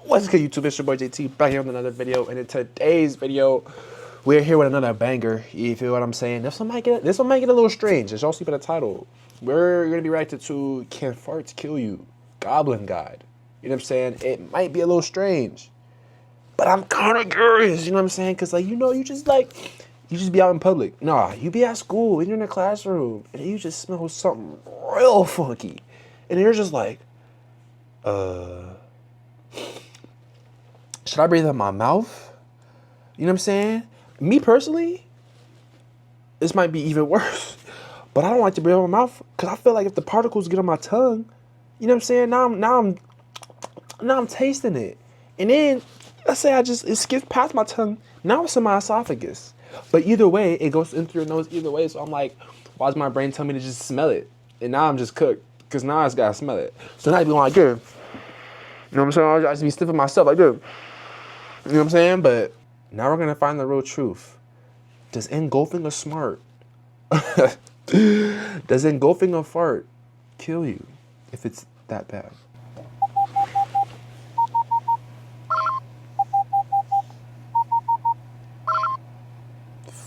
What's good, YouTube? It's your boy JT back here with another video. And in today's video, we're here with another banger. You feel what I'm saying? This one might get a little strange. As y'all see by the title, we're gonna be reacting to "Can Farts Kill You?" Goblin Guide. You know what I'm saying? It might be a little strange, but I'm kind of curious. You know what I'm saying? Cause you just be out in public. Nah, you be at school and you're in the classroom and you just smell something real funky, and you're just like, should I breathe out my mouth? You know what I'm saying? Me personally, this might be even worse. But I don't like to breathe out my mouth because I feel like if the particles get on my tongue, you know what I'm saying? Now I'm tasting it. And then let's say it skips past my tongue. Now it's in my esophagus. But either way, it goes in through your nose either way. So I'm like, why does my brain tell me to just smell it? And now I'm just cooked because now I just gotta smell it. So now I be like, good. You know what I'm saying? I just be sniffing myself like, good. You know what I'm saying? But now we're going to find the real truth. Does engulfing a fart kill you if it's that bad?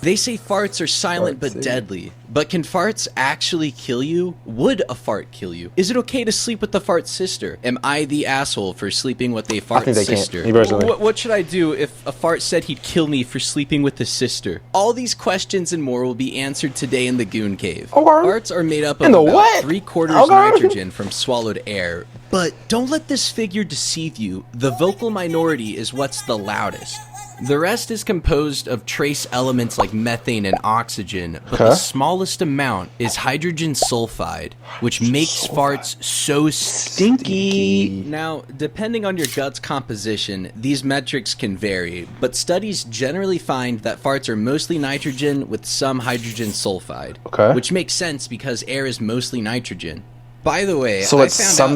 They say farts are silent but deadly, but can farts actually kill you? Would a fart kill you? Is it okay to sleep with the fart sister? Am I the asshole for sleeping with a fart sister? What should I do if a fart said he'd kill me for sleeping with his sister? All these questions and more will be answered today in the Goon Cave. Farts are made up of about 3/4 nitrogen from swallowed air, but don't let this figure deceive you. The vocal minority is what's the loudest. The rest is composed of trace elements like methane and oxygen, but the smallest amount is hydrogen sulfide, which makes farts so stinky. Now, depending on your gut's composition, these metrics can vary, but studies generally find that farts are mostly nitrogen with some hydrogen sulfide, which makes sense because air is mostly nitrogen. By the way, I found out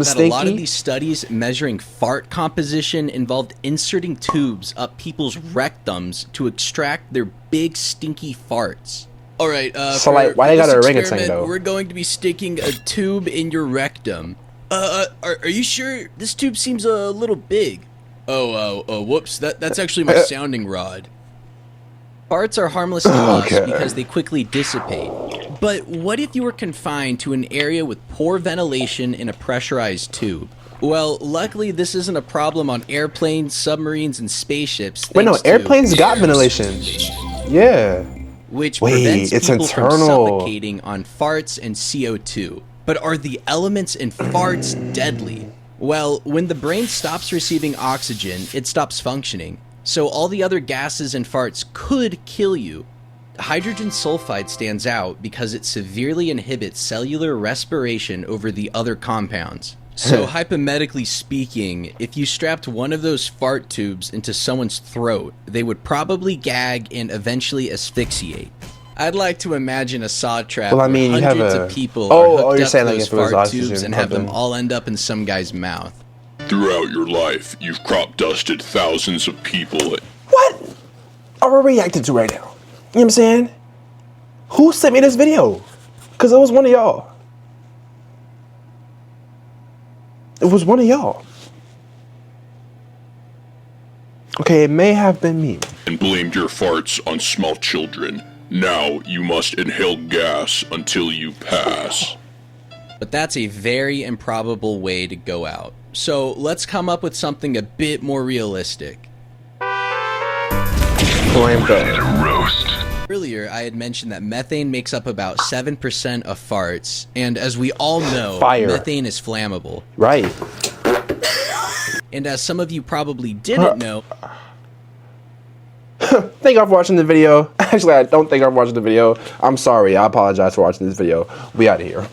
that a lot of these studies measuring fart composition involved inserting tubes up people's rectums to extract their big stinky farts. All right, so like, why they got a orangutan though? We're going to be sticking a tube in your rectum. Are you sure? This tube seems a little big. Whoops, that's actually my sounding rod. Farts are harmless to us because they quickly dissipate. But what if you were confined to an area with poor ventilation in a pressurized tube? Well, luckily this isn't a problem on airplanes, submarines, and spaceships. Wait, no, airplanes got ventilation. Yeah. Which prevents people from suffocating on farts and CO2. But are the elements in farts deadly? Well, when the brain stops receiving oxygen, it stops functioning. So all the other gases in farts could kill you. Hydrogen sulfide stands out because it severely inhibits cellular respiration over the other compounds. So hypothetically speaking, if you strapped one of those fart tubes into someone's throat, they would probably gag and eventually asphyxiate. I'd like to imagine a saw trap where hundreds of people are hooked up to those fart tubes and have them all end up in some guy's mouth. Throughout your life, you've crop dusted thousands of people. What are we reacting to right now? You know what I'm saying? Who sent me this video? Because it was one of y'all. It was one of y'all. Okay, it may have been me. And blamed your farts on small children. Now you must inhale gas until you pass. But that's a very improbable way to go out. So let's come up with something a bit more realistic. Earlier, I had mentioned that methane makes up about 7% of farts, and as we all know, methane is flammable. Right. And as some of you probably didn't know... Thank y'all for watching the video. Actually, I don't think I'm watching the video. I'm sorry. I apologize for watching this video. We out of here.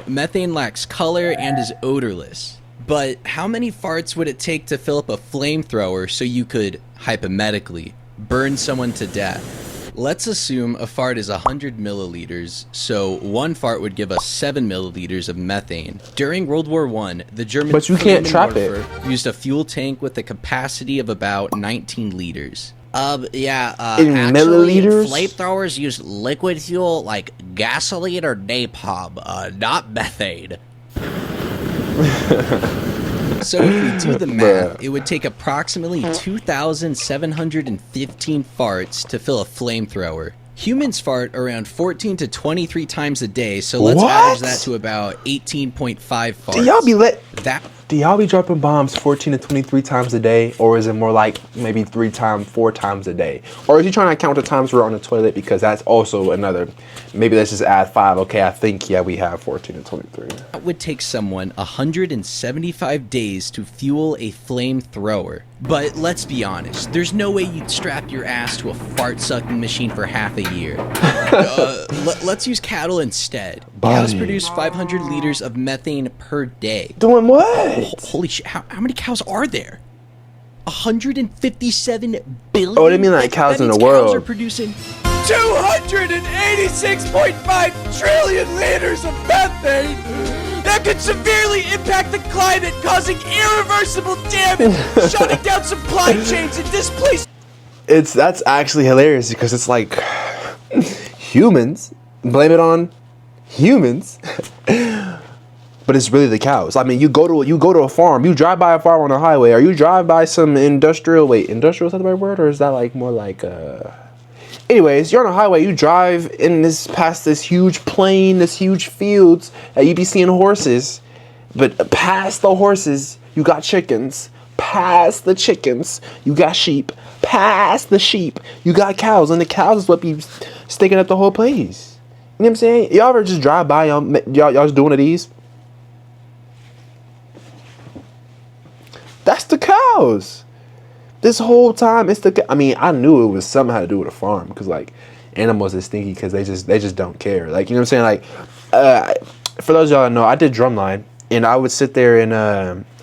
Methane lacks color and is odorless. But how many farts would it take to fill up a flamethrower so you could, hypothetically, burn someone to death? Let's assume a fart is 100 milliliters, so one fart would give us 7 milliliters of methane. During World War I, the Germans used a fuel tank with a capacity of about 19 liters. In actually, milliliters? Flamethrowers use liquid fuel like gasoline or napalm, not methane. So if we do the math, it would take approximately 2,715 farts to fill a flamethrower. Humans fart around 14 to 23 times a day, so let's What? average that to about 18.5 farts. Do y'all be that? Do y'all be dropping bombs 14 to 23 times a day, or is it more like maybe 4 times a day? Or is you trying to count the times we're on the toilet, because that's also another, maybe let's just add 5. Okay, I think, yeah, we have 14 to 23. That would take someone 175 days to fuel a flamethrower. But let's be honest, there's no way you'd strap your ass to a fart-sucking machine for half a year. Let's use cattle instead. Cows Buddy. produce 500 liters of methane per day. Doing what? Holy shit, how many cows are there? 157 billion? Oh, they mean like cows That in means the world. Cows are producing 286.5 trillion liters of methane that could severely impact the climate, causing irreversible damage, shutting down supply chains and displacing. That's actually hilarious, because it's like humans, blame it on humans. But it's really the cows. I mean, you go to a farm, you drive by a farm on a highway, or you drive by some industrial, industrial is that the right word, or is that like more like anyways, you're on a highway, you drive past this huge plain, this huge fields, and you be seeing horses, but past the horses, you got chickens. Past the chickens, you got sheep. Past the sheep, you got cows, and the cows is what be stinking up the whole place. You know what I'm saying? Y'all ever just drive by, y'all just doing one of these? That's the cows. This whole time, I mean, I knew it was somehow to do with a farm, because like animals is stinky because they just don't care. Like, you know what I'm saying? Like, for those of y'all that know, I did drumline, and I would sit there and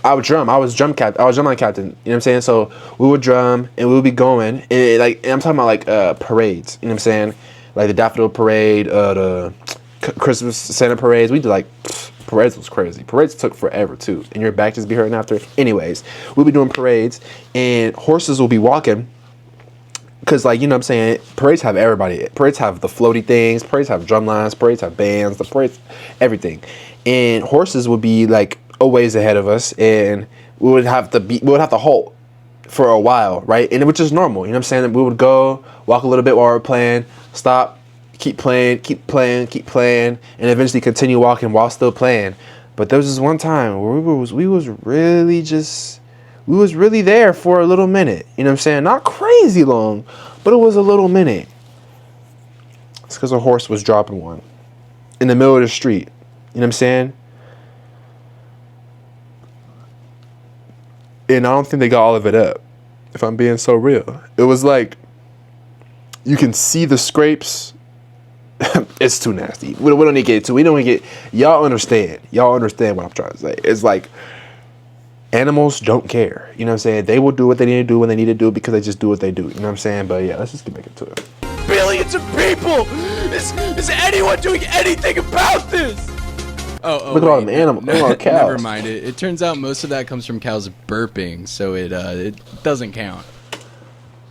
I would drum. I was drumline captain. You know what I'm saying? So we would drum and we would be going, and I'm talking about like parades. You know what I'm saying? Like the Daffodil Parade, the Christmas Santa parades. We did like. Parades was crazy. Parades took forever too, and your back just be hurting after. Anyways, we'll be doing parades, and horses will be walking, because like, you know what I'm saying, parades have everybody. Parades have the floaty things. Parades have drum lines. Parades have bands. The parades, everything, and horses would be like a ways ahead of us, and we would have to halt for a while, right? And which is normal. You know what I'm saying? We would go walk a little bit while we're playing, stop. Keep playing, and eventually continue walking while still playing. But there was this one time where we was really there for a little minute. You know what I'm saying? Not crazy long, but it was a little minute. It's because a horse was dropping one in the middle of the street. You know what I'm saying? And I don't think they got all of it up, if I'm being so real. It was like, you can see the scrapes. It's too nasty. We don't need to get into it. We don't need to get. Y'all understand. Y'all understand what I'm trying to say. It's like, animals don't care. You know what I'm saying? They will do what they need to do when they need to do it, because they just do what they do. You know what I'm saying? But yeah, let's just get back into it. Billions of people! Is anyone doing anything about this? Oh, look at all them animals. Look at all the cows. Never mind. It turns out most of that comes from cows burping, so it doesn't count.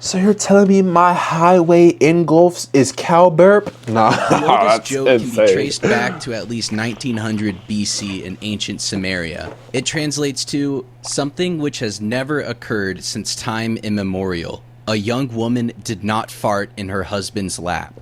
So you're telling me my highway engulfs is cow burp? Nah, The oldest that's joke can be insane. traced back to at least 1900 BC in ancient Samaria. It translates to something which has never occurred since time immemorial. A young woman did not fart in her husband's lap.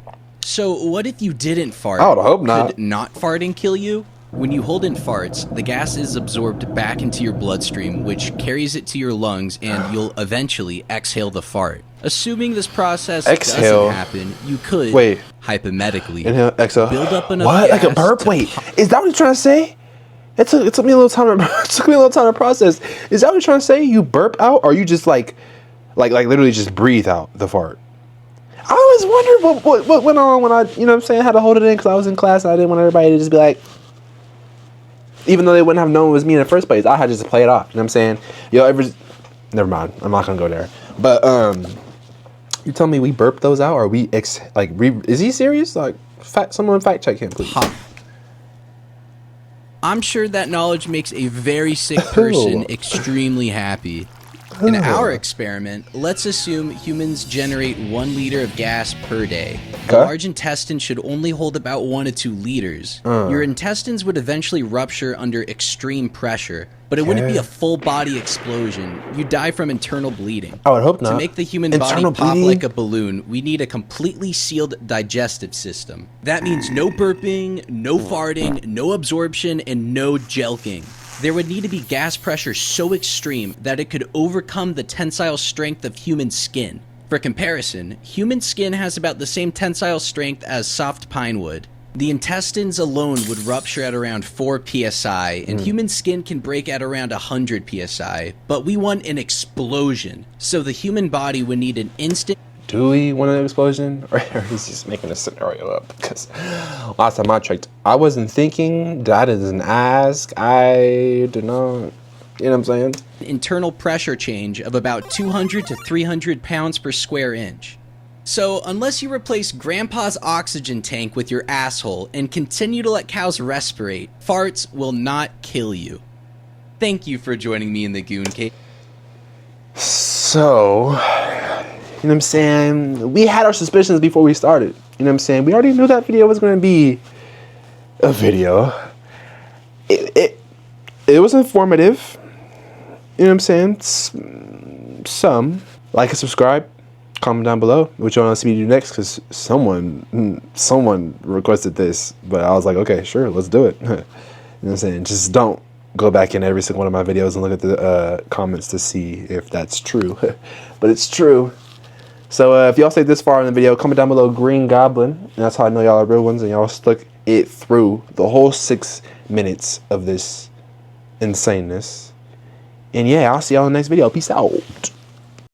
So what if you didn't fart? I would hope not. Could not farting kill you? When you hold in farts, the gas is absorbed back into your bloodstream, which carries it to your lungs, and you'll eventually exhale the fart. Assuming this process Exhale. doesn't happen, you could, Wait. hypothetically, Inhale, exhale. build up enough What? Like a gas burp? to Wait, pop- is that what you're trying to say? It took me a little time. It took me a little time to process. Is that what you're trying to say? You burp out, or you just like literally just breathe out the fart? I always wondered what went on when I, you know what I'm saying, had to hold it in because I was in class and I didn't want everybody to just be like, even though they wouldn't have known it was me in the first place, I had to just play it off. You know what I'm saying? Never mind. I'm not gonna go there. But you tell me we burp those out, or is he serious? Like, someone fact check him, please. Pop. I'm sure that knowledge makes a very sick person extremely happy. In our experiment, let's assume humans generate 1 liter of gas per day. The Okay. large intestine should only hold about 1 to 2 liters. Your intestines would eventually rupture under extreme pressure, but it wouldn't be a full body explosion. You'd die from internal bleeding. I would hope not. To make the human Internal body pop bleeding? like a balloon, we need a completely sealed digestive system. That means no burping, no farting, no absorption, and no jelqing. There would need to be gas pressure so extreme that it could overcome the tensile strength of human skin. For comparison, human skin has about the same tensile strength as soft pine wood. The intestines alone would rupture at around 4 psi, and human skin can break at around 100 psi, but we want an explosion. So the human body would need an instant Do we want an explosion? Or he's just making a scenario up? Because last time I checked, I wasn't thinking. That is an ask. I do not. You know what I'm saying? internal pressure change of about 200 to 300 pounds per square inch. So, unless you replace grandpa's oxygen tank with your asshole and continue to let cows respirate, farts will not kill you. Thank you for joining me in the Goon Cave. So, you know what I'm saying? We had our suspicions before we started. You know what I'm saying? We already knew that video was going to be a video. It was informative. You know what I'm saying? Some. Like and subscribe. Comment down below what you want us to do next, because someone requested this, but I was like, okay, sure, let's do it. You know what I'm saying? Just don't go back in every single one of my videos and look at the comments to see if that's true. But it's true. So if y'all stayed this far in the video, comment down below Green Goblin, and that's how I know y'all are real ones, and y'all stuck it through the whole 6 minutes of this insaneness. And yeah, I'll see y'all in the next video. Peace out.